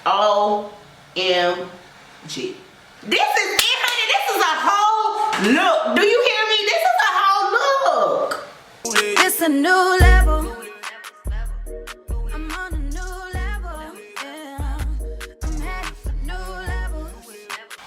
OMG. This is it, honey. This is a whole look. Do you hear me? This is a whole look. It's a new level. I'm on a new level. Yeah. I'm headed for new levels.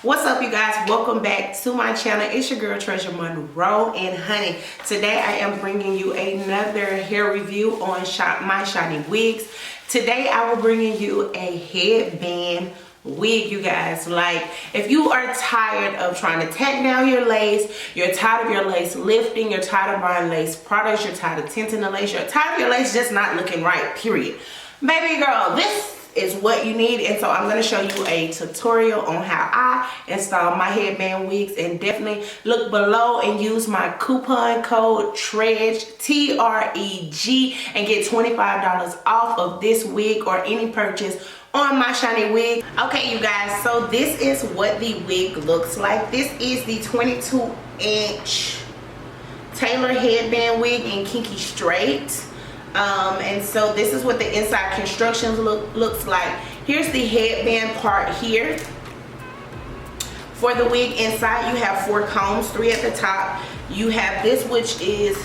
What's up, you guys? Welcome back to my channel. It's your girl Treasure Monroe, and honey, today I am bringing you another hair review on MyShinyWigs. Today I will bring you a headband wig, you guys. Like, if you are tired of trying to tack down your lace, you're tired of your lace lifting, you're tired of buying lace products, you're tired of tinting the lace, you're tired of your lace just not looking right, period, baby girl, this is what you need. And so I'm going to show you a tutorial on how I install my headband wigs, and definitely look below and use my coupon code TREG, T-R-E-G, and get $25 off of this wig or any purchase on MyShinyWigs. Okay, you guys, so this is what the wig looks like. This is the 22-inch Taylor headband wig in Kinky Straight. And so this is what the inside construction looks like. Here's the headband part here. For the wig inside, you have 4 combs, 3 at the top. You have this, which is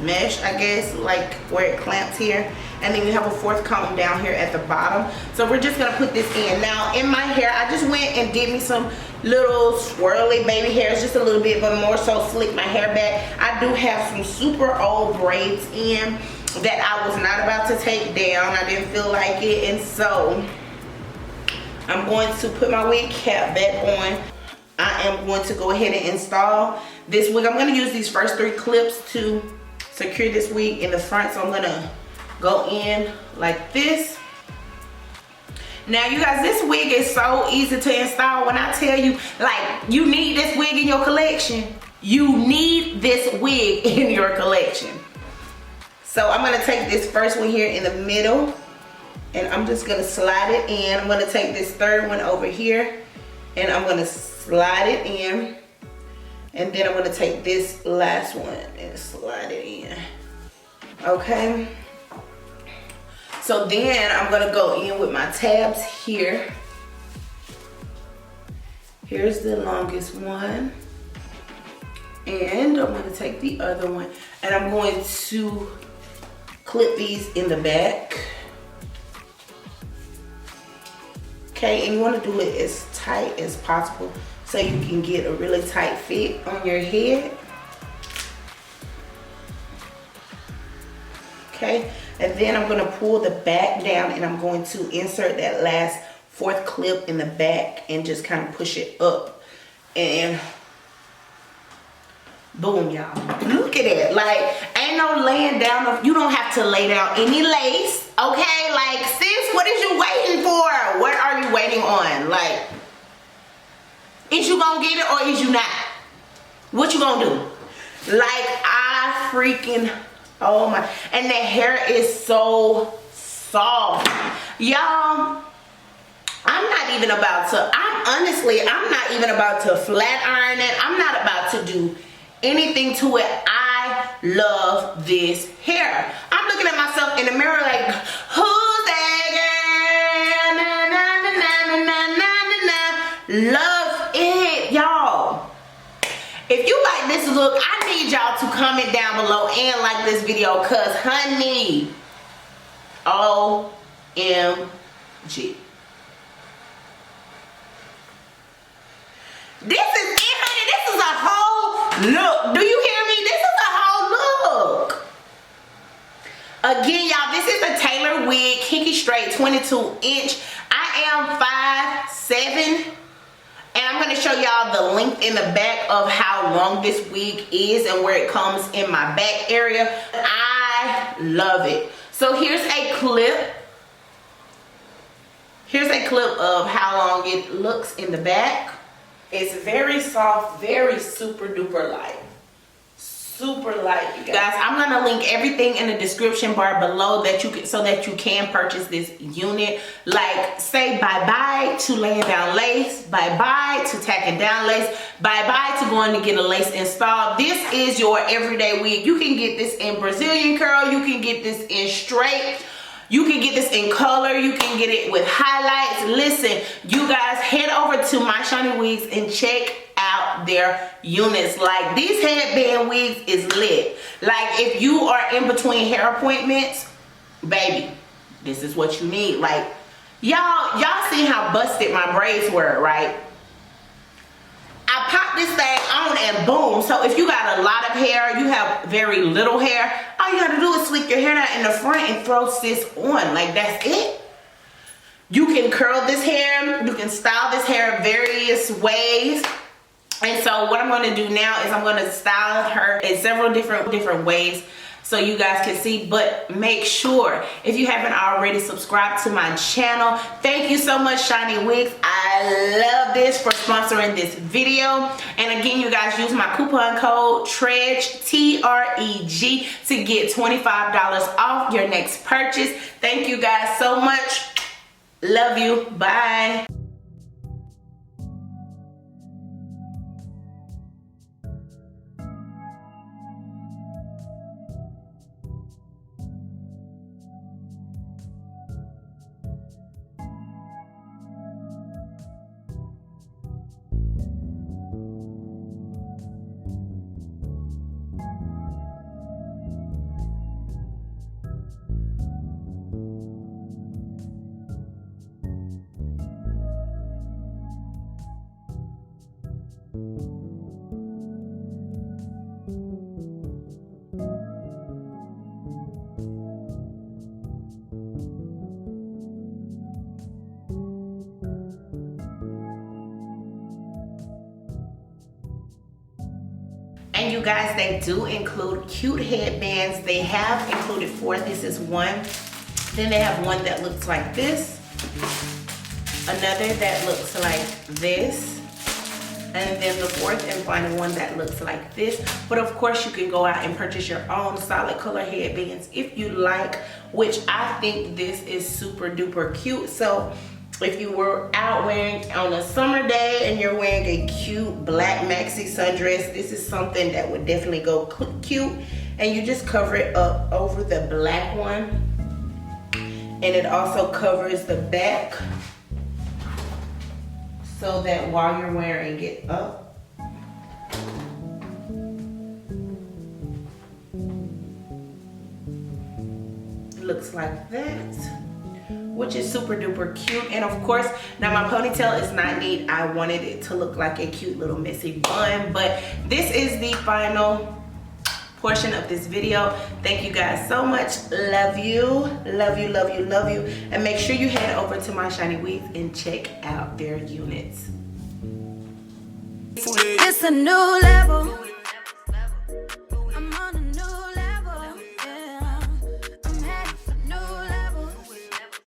mesh, I guess, like where it clamps here. And then you have a 4th comb down here at the bottom. So we're just gonna put this in. Now in my hair, I just went and did me some little swirly baby hairs, just a little bit, but more so slick my hair back. I do have some super old braids in that I was not about to take down. I didn't feel like it, and so I'm going to put my wig cap back on. I am going to go ahead and install this wig. I'm gonna use these first 3 clips to secure this wig in the front. So I'm gonna go in like this. Now you guys, this wig is so easy to install. When I tell you, like, you need this wig in your collection, you need this wig in your collection. So I'm gonna take this first one here in the middle, and I'm just gonna slide it in. I'm gonna take this 3rd one over here, and I'm gonna slide it in, and then I'm gonna take this last one and slide it in. Okay. So then I'm gonna go in with my tabs here. Here's the longest one. And I'm gonna take the other one, and I'm going to clip these in the back. Okay, and you wanna do it as tight as possible so you can get a really tight fit on your head. Okay, and then I'm gonna pull the back down, and I'm going to insert that last 4th clip in the back and just kind of push it up, and boom, y'all. Look at it. Like, ain't no laying down. You don't have to lay down any lace, okay? Like, sis, what is you waiting for? What are you waiting on? Like, is you gonna get it or is you not? What you gonna do? Like, I freaking, oh my, and the hair is so soft. Y'all, I'm not even about to flat iron it. I'm not about to do anything to it. I love this hair. I'm looking at myself in the mirror like, who's that girl? Na, na, na, na, na, na, na, na. Love it, y'all. If you like this look, I need y'all to comment down below and like this video, cause honey, OMG. This is it, honey. This is a whole look. Do you hear me? This is a whole look. Again, y'all, this is a Taylor wig, Kinky Straight, 22-inch. I am 5'7", and I'm going to show y'all the length in the back of how long this wig is and where it comes in my back area. I love it. So here's a clip. Here's a clip of how long it looks in the back. It's very soft, very super duper light. Super light, you guys. I'm gonna link everything in the description bar below that so that you can purchase this unit. Like, say bye-bye to laying down lace, bye-bye to tacking down lace, bye-bye to going to get a lace installed. This is your everyday wig. You can get this in Brazilian curl, you can get this in straight, You can get this in color. You can get it with highlights. Listen, you guys, head over to MyShinyWigs and check out their units. Like, these headband wigs is lit. Like, if you are in between hair appointments, baby, this is what you need. Like, y'all see how busted my braids were, right? I popped this thing on and boom. So if you got a lot of hair, you have very little hair, all you gotta do is slick your hair down in the front and throw sis on. Like, that's it. You can curl this hair, you can style this hair various ways. And so what I'm gonna do now is I'm gonna style her in several different ways so you guys can see. But make sure, if you haven't already, subscribed to my channel. Thank you so much, MyShinyWigs. I love this, for sponsoring this video. And again, you guys, use my coupon code TREG, T-R-E-G, to get $25 off your next purchase. Thank you guys so much. Love you. Bye. And you guys, they do include cute headbands. They have included 4. This is one. Then they have one that looks like this, another that looks like this, and then the 4th and final one that looks like this. But of course, you can go out and purchase your own solid color headbands if you like, which I think this is super duper cute. So if you were out wearing on a summer day and you're wearing a cute black maxi sundress, this is something that would definitely go cute. And you just cover it up over the black one. And it also covers the back so that while you're wearing it up, it looks like that, which is super duper cute. And of course, now my ponytail is not neat. I wanted it to look like a cute little messy bun, but this is the final portion of this video. Thank you guys so much. Love you, love you, love you, love you. And make sure you head over to MyShinyWigs and check out their units. It's a new level.